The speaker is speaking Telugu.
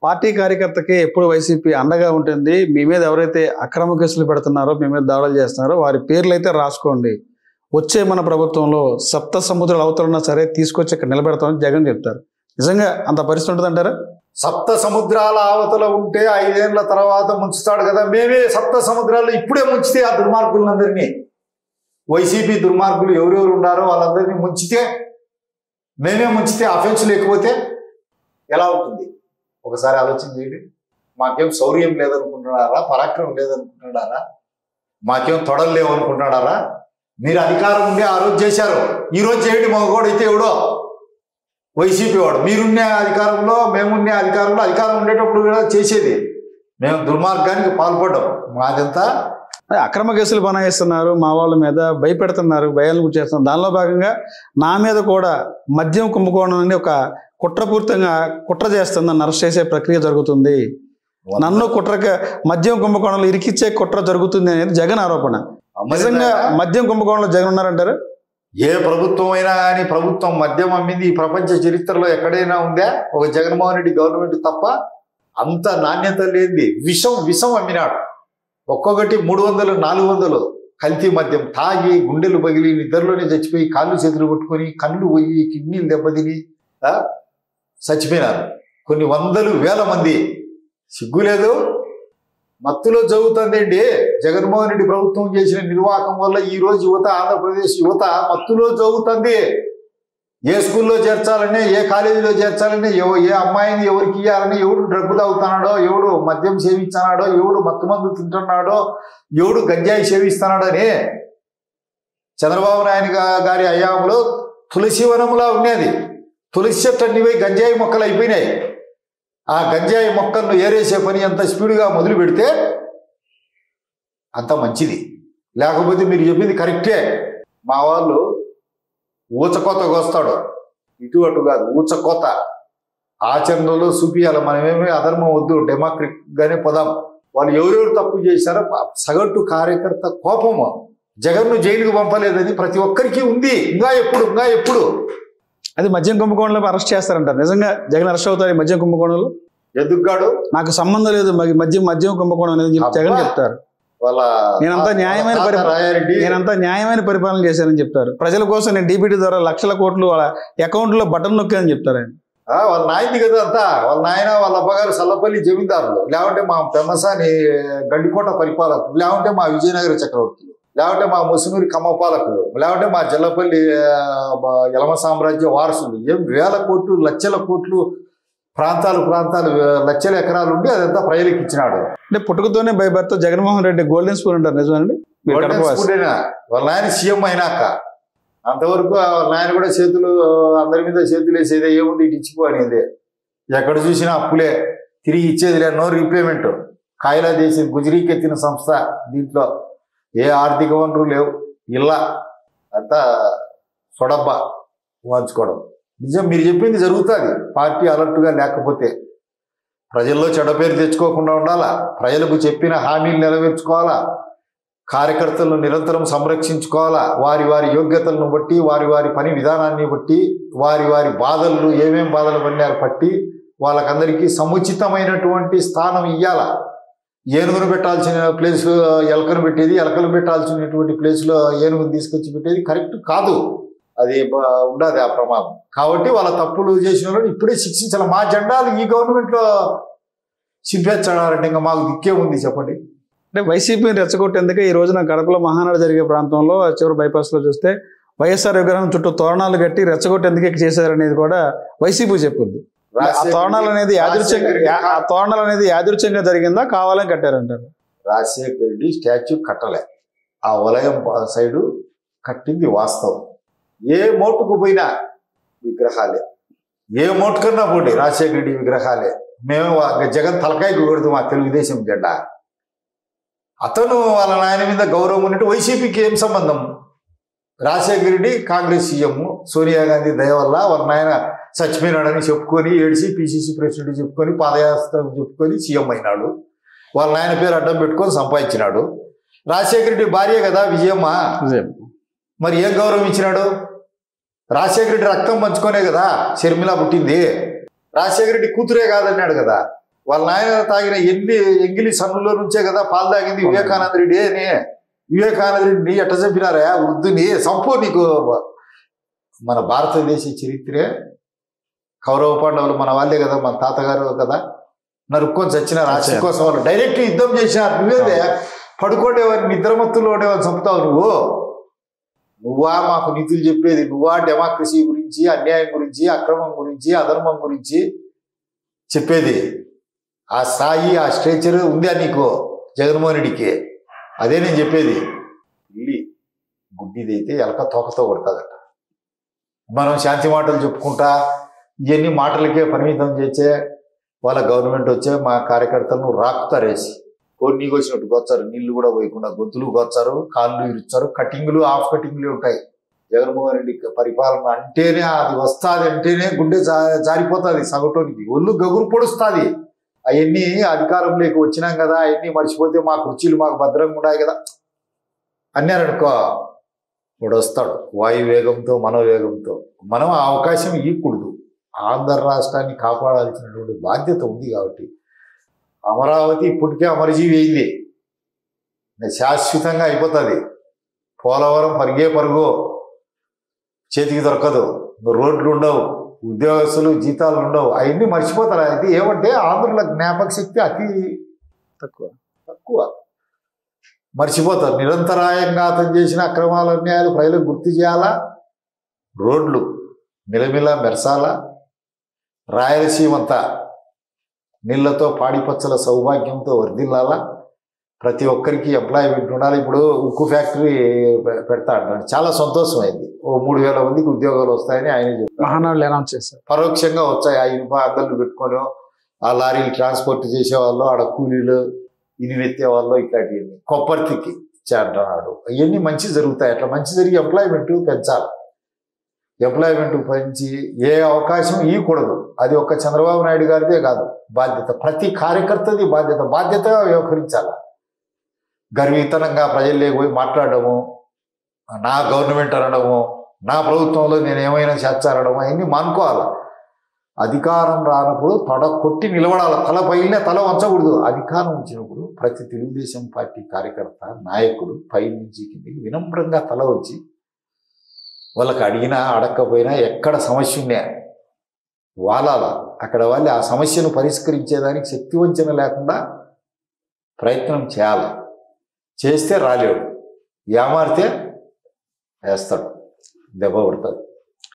పార్టీ కార్యకర్తకి ఎప్పుడు వైసీపీ అండగా ఉంటుంది. మీ మీద ఎవరైతే అక్రమ కేసులు పెడుతున్నారో, మీ మీద దాడులు చేస్తున్నారో వారి పేర్లు అయితే రాసుకోండి. వచ్చే మన ప్రభుత్వంలో సప్త సముద్రాల అవతలన్నా సరే తీసుకొచ్చి ఇక్కడ నిలబెడతామని జగన్ చెప్తారు. నిజంగా అంత పరిస్థితి ఉంటుందంటారా? సప్త సముద్రాల అవతల ఉంటే 5 ఏళ్ల తర్వాత ముంచుతాడు కదా. మేమే సప్త సముద్రాల్లో ఇప్పుడే ముంచితే ఆ దుర్మార్గులందరినీ, వైసీపీ దుర్మార్గులు ఎవరెవరు ఉన్నారో వాళ్ళందరినీ ముంచితే, మేమే ముంచితే అఫెన్స్ లేకపోతే ఎలా ఉంటుంది? ఒకసారి ఆలోచన చేయండి. మాకేం శౌర్యం లేదనుకుంటున్నారా? పరాక్రమం లేదనుకుంటున్నారా? మాకేం తొడలు లేవనుకుంటున్నారా? మీరు అధికారం ఉండే ఆ రోజు చేశారు, ఈ రోజు చేయండి. మగవాడైతే ఎవడో వైసీపీ వాడు. మీరున్నే అధికారంలో, మేమున్నే అధికారంలో, అధికారం ఉండేటప్పుడు కూడా చేసేది. మేము దుర్మార్గానికి పాల్పడ్డాం. మాదంతా అక్రమ కేసులు బనాయిస్తున్నారు, మా వాళ్ళ మీద భయపెడుతున్నారు, భయాలను చేస్తున్నారు. దానిలో భాగంగా నా మీద కూడా మద్యం కుంభకోణం అని ఒక కుట్రపూర్తంగా కుట్ర చేస్తుంది, నన్ను అరెస్ట్ చేసే ప్రక్రియ జరుగుతుంది, నన్ను మద్యం కుంభకోణంలో ఇరికిచ్చే కుట్ర జరుగుతుంది అనేది జగన్ ఆరోపణ. నిజంగా మద్యం కుంభకోణంలో జగన్ ఉన్నారంటారు? ఏ ప్రభుత్వం అయినా కానీ ప్రభుత్వం మద్యం అమ్మింది ఈ ప్రపంచ చరిత్రలో ఎక్కడైనా ఉందా? ఒక జగన్మోహన్ రెడ్డి గవర్నమెంట్ తప్ప. అంత నాణ్యత లేనిది విషం అమ్మినాడు. ఒక్కొక్కటి 300, 400 కల్తీ మద్యం తాగి గుండెలు పగిలి నిద్రలోనే చచ్చిపోయి, కాళ్ళు చేతులు కొట్టుకొని, కళ్ళు పోయి, కిడ్నీలు దెబ్బతిని చచ్చిపోయినారు కొన్ని వందలు వేల మంది. సిగ్గులేదు? మత్తులో జరుగుతుందండి. జగన్మోహన్ రెడ్డి ప్రభుత్వం చేసిన నిర్వాహకం వల్ల ఈ రోజు యువత, ఆంధ్రప్రదేశ్ యువత మత్తులో జరుగుతుంది. ఏ స్కూల్లో చేర్చాలని, ఏ కాలేజీలో చేర్చాలని, ఏ అమ్మాయిని ఎవరికి ఇవ్వాలని, ఎవడు డ్రగ్ తాగుతున్నాడో, ఎవడు మద్యం సేవిస్తున్నాడో, ఎవడు మత్తు మందు తింటున్నాడో, ఎవడు గంజాయి సేవిస్తున్నాడో అని చంద్రబాబు నాయుడు గారి హయాంలో తులసి వనంలా ఉన్నది. తులసి చెట్టు అన్ని పోయి గంజాయి మొక్కలు అయిపోయినాయి. ఆ గంజాయి మొక్కలను ఏరేసే పని ఎంత స్పీడ్గా మొదలు పెడితే అంత మంచిది. లేకపోతే మీరు చెప్పింది కరెక్టే. మా వాళ్ళు ఊచకోతకు వస్తాడు, ఇటు అటు కాదు, ఊచకోత ఆచరణలో చూపియాలి. మనమేమి అధర్మం వద్దు, డెమోక్రటిక్గానే పోదాం. వాళ్ళు ఎవరెవరు తప్పు చేశారో సగటు కార్యకర్త కోపము జగన్ను జైలుకు పంపలేదని ప్రతి ఒక్కరికి ఉంది. ఇంకా ఎప్పుడు అది మద్యం కుంభకోణంలో అరెస్ట్ చేస్తారంటారు. నిజంగా జగన్ అరెస్ట్ అవుతారు ఈ మద్యం కుంభకోణంలో? ఎదుగ్గాడు, నాకు సంబంధం లేదు మద్యం కుంభకోణం అనేది జగన్ చెప్తారు. నేనంతా న్యాయమైన పరిపాలన చేశానని చెప్తారు. ప్రజల కోసం నేను డీబీటీ ద్వారా లక్షల కోట్లు వాళ్ళ అకౌంట్లో బటన్ నొక్కానని చెప్తారు ఆయన. వాళ్ళ నాయనది కదా అంతా. వాళ్ళ నాయన వాళ్ళ అబ్బగారు సల్లపల్లి జమీందారులు, లేకుంటే మా పెమ్మసాని గండికోట పరిపాలకులు, లేకుంటే మా విజయనగర చక్రవర్తులు, లేకుంటే మా ముసునూరి కమ్మపాలకులు, లేకుంటే మా జల్లపల్లి యలమ సామ్రాజ్య వారసులు. ఏం వేల కోట్లు, లక్షల కోట్లు, ప్రాంతాలు లక్షల ఎకరాలు ఉండి అదంతా ప్రజలకు ఇచ్చినాడు. అంటే పుట్టుకతోనే భయపడుతూ జగన్మోహన్ రెడ్డి గోల్డెన్ స్పూన్ అంటారు. నిజమండి? వాళ్ళ నాయన సీఎం అయినాక అంతవరకు వాళ్ళ నాయన కూడా చేతులు అందరి మీద చేతులు వేసేదే, ఏముంది ఇటు ఇచ్చిపో అనేది. ఎక్కడ చూసినా అప్పులే, తిరిగి ఇచ్చేది లేదు, నో రీపేమెంట్. కాయలా చేసి గుజరీకెత్తిన సంస్థ. దీంట్లో ఏ ఆర్థిక వనరులు లేవు. ఇలా అంతా సొడబ్బా వాంచుకోవడం. నిజం మీరు చెప్పింది జరుగుతుంది. పార్టీ అలర్ట్గా లేకపోతే ప్రజల్లో చెడ్డ పేరు తెచ్చుకోకుండా ఉండాలా, ప్రజలకు చెప్పిన హామీలు నెరవేర్చుకోవాలా, కార్యకర్తలను నిరంతరం సంరక్షించుకోవాలా, వారి యోగ్యతలను బట్టి, వారి పని విధానాన్ని బట్టి, వారి బాధలు ఏమేం బాధలు పడినారు పట్టి వాళ్ళకందరికీ సముచితమైనటువంటి స్థానం ఇవ్వాలా. ఏనుగును పెట్టాల్సిన ప్లేస్లో ఎలకను పెట్టేది, ఎలకలు పెట్టాల్సినటువంటి ప్లేస్లో ఏనుగును తీసుకొచ్చి పెట్టేది కరెక్ట్ కాదు. అది ఉండదు ఆ ప్రమాదం. కాబట్టి వాళ్ళ తప్పులు చేసిన వాళ్ళని ఇప్పుడే శిక్షించాలి. మా జెండాలు ఈ గవర్నమెంట్లో చింపేస్తాడారంటే ఇంకా మాకు దిక్కే ఉంది చెప్పండి. అంటే వైసీపీని రెచ్చగొట్టేందుకే ఈ రోజున కడపలో మహానాడు జరిగే ప్రాంతంలో చివరి బైపాస్లో చూస్తే వైఎస్ఆర్ విగ్రహం చుట్టూ తోరణాలు కట్టి రెచ్చగొట్టేందుకే చేశారనేది కూడా వైసీపీ చెప్పుద్ది. ఆ తోరణాలు అనేది యాదృచ్ఛంగా జరిగిందా, కావాలని కట్టారంటారు? రాజశేఖర రెడ్డి స్టాచ్యూ కట్టలే, ఆ వలయం సైడు కట్టింది వాస్తవం. ఏ మోటుకు పోయినా విగ్రహాలే, ఏ మోటు కన్నా పోండి రాజశేఖర రెడ్డి విగ్రహాలే. మేము జగన్ తలకాయకు కొడుతూ మా తెలుగుదేశం జెండా. అతను వాళ్ళ నాయన మీద గౌరవం ఉన్నట్టు వైసీపీకి ఏం సంబంధం? రాజశేఖర రెడ్డి కాంగ్రెస్ సీఎం, సోనియా గాంధీ దయ వల్ల వాళ్ళ నాయన చచ్చిపోయినాడని చెప్పుకొని ఏడిసి పిసిసి ప్రెసిడెంట్ చెప్పుకొని పాదయాత్ర చెప్పుకొని సీఎం అయినాడు. వాళ్ళ నాయన పేరు అడ్డం పెట్టుకొని సంపాదించినాడు. రాజశేఖర రెడ్డి భార్య కదా విజయమ్మ, మరి ఏం గౌరవం ఇచ్చినాడు? రాజశేఖర రెడ్డి రక్తం పంచుకొనే కదా షర్మిల పుట్టింది. రాజశేఖర రెడ్డి కూతురే కాదన్నాడు కదా. వాళ్ళ నాయన తాగిన ఎంగిలి సన్నులో నుంచే కదా పాలు తాగింది వివేకానంద రెడ్డి అని. వివేకానంద రెడ్డిని ఎట్ట చంపినారా వృద్ధుని సంపో. నీకు మన భారతదేశ చరిత్రే కౌరవ పాండవులు మన వాళ్ళే కదా, మన తాతగారు కదా, నరుక్కొని చచ్చినారు ఆశ కోసం. వాళ్ళు డైరెక్ట్ యుద్ధం చేసినారు. నువ్వేదే పడుకోండేవాడిని నిద్రమత్తులో ఉండేవాడిని చంపుతావు నువ్వా మాకు నీతులు చెప్పేది? నువ్వా డెమోక్రసీ గురించి, అన్యాయం గురించి, అక్రమం గురించి, అధర్మం గురించి చెప్పేది? ఆ స్థాయి ఆ స్ట్రేచర్ ఉందా నీకు జగన్మోహన్ రెడ్డికి? అదే నేను చెప్పేది. ఇల్లి గుడ్డిదైతే ఎలక తోకతో కొడతాదట. మనం శాంతి మాటలు చెప్పుకుంటా ఇవన్నీ మాటలకే పరిమితం చేసే వాళ్ళ గవర్నమెంట్ వచ్చే మా కార్యకర్తలను రాకుతారేసి నీకు వచ్చినట్టు గొచ్చారు. నీళ్లు కూడా పోయకుండా గొంతులు గొచ్చారు, కాళ్ళు ఇరుచారు, కటింగ్లు ఆఫ్ కటింగ్లు ఉంటాయి. జగన్మోహన్ రెడ్డి పరిపాలన అంటేనే అది వస్తుంది అంటేనే గుండె జారిపోతుంది సగటునికి, ఒళ్ళు గగురు పొడుస్తుంది. అవన్నీ అధికారంలోకి వచ్చినాం కదా, అవన్నీ మర్చిపోతే మా కుర్చీలు మాకు భద్రంగా ఉన్నాయి కదా అన్నారనుకో, వాడు వస్తాడు వాయువేగంతో మనోవేగంతో. మనం ఆ అవకాశం ఇవ్వకూడదు. ఆంధ్ర రాష్ట్రాన్ని కాపాడాల్సినటువంటి బాధ్యత ఉంది కాబట్టి అమరావతి ఇప్పటికే అమరజీవి అయింది, శాశ్వతంగా అయిపోతుంది. పోలవరం పరిగే పరుగు చేతికి దొరకదు, రోడ్లు ఉండవు, ఉద్యోగస్తులు జీతాలు ఉండవు, అవన్నీ మర్చిపోతారు. అయితే ఏమంటే ఆంధ్రుల జ్ఞాపక శక్తి అతి తక్కువ మర్చిపోతారు. నిరంతరాయంగా అతను చేసిన అక్రమాల అన్యాయాలు ప్రజలకు గుర్తు చేయాలా, రోడ్లు మిలమిల మెరసాలా, రాయలసీమంతా నీళ్లతో పాడిపచ్చల సౌభాగ్యంతో వర్ధిల్లాలా, ప్రతి ఒక్కరికి ఎంప్లాయ్మెంట్ ఉండాలి. ఇప్పుడు ఉక్కు ఫ్యాక్టరీ పెడతా అంటాడు, చాలా సంతోషం అయింది. ఓ 3000 మందికి ఉద్యోగాలు వస్తాయని ఆయన చెప్తారు. మహానాడులు అనౌన్స్ చేశారు. పరోక్షంగా వచ్చాయి. ఆ ఇనుప అద్దలు పెట్టుకొని ఆ లారీలు ట్రాన్స్పోర్ట్ చేసేవాళ్ళు, ఆడ కూలీలు ఇనివెత్తే వాళ్ళు, ఇట్లాంటివన్నీ కొప్పర్తికి అంటున్నాడు. అవన్నీ మంచి జరుగుతాయి. అట్లా మంచి జరిగి ఎంప్లాయ్మెంట్ పెంచాలి. ఎంప్లాయ్మెంట్ పెంచి ఏ అవకాశం ఇవ్వకూడదు. అది ఒక్క చంద్రబాబు నాయుడు గారిదే కాదు బాధ్యత, ప్రతి కార్యకర్తది బాధ్యతగా వ్యవహరించాలి. గర్వితనంగా ప్రజల్లోకి పోయి మాట్లాడము, నా గవర్నమెంట్ అనడము, నా ప్రభుత్వంలో నేను ఏమైనా చేర్చారడము, అవన్నీ మానుకోవాలి. అధికారం రానప్పుడు తొడ కొట్టి నిలబడాలి, తల పైన తల వంచకూడదు. అధికారం వచ్చినప్పుడు ప్రతి తెలుగుదేశం పార్టీ కార్యకర్త నాయకుడు పై నుంచి కిందికి వినమ్రంగా తల వచ్చి వాళ్ళకి అడిగినా అడగకపోయినా ఎక్కడ సమస్య ఉన్నా వాలాల అక్కడ వాళ్ళు ఆ సమస్యను పరిష్కరించేదానికి శక్తి వంచన లేకుండా ప్రయత్నం చేయాలి. చేస్తే రాలేడు, ఏమారితే వేస్తాడు, దెబ్బ పడుతుంది.